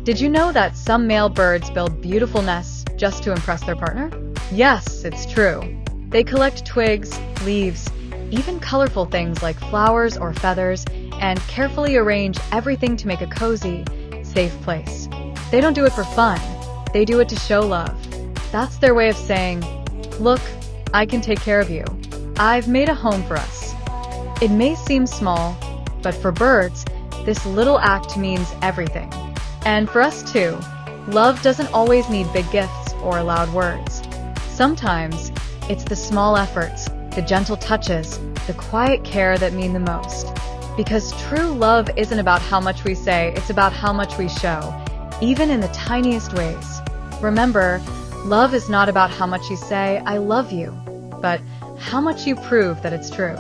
Did you know that some male birds build beautiful nests just to impress their partner? Yes, it's true. They collect twigs, leaves, even colorful things like flowers or feathers, and carefully arrange everything to make a cozy, safe place. They don't do it for fun. They do it to show love. That's their way of saying, "Look, I can take care of you. I've made a home for us." It may seem small, but for birds, this little act means everything. And for us too, love doesn't always need big gifts or loud words. Sometimes, it's the small efforts, the gentle touches, the quiet care that mean the most. Because true love isn't about how much we say, it's about how much we show, even in the tiniest ways. Remember, love is not about how much you say, "I love you," but how much you prove that it's true.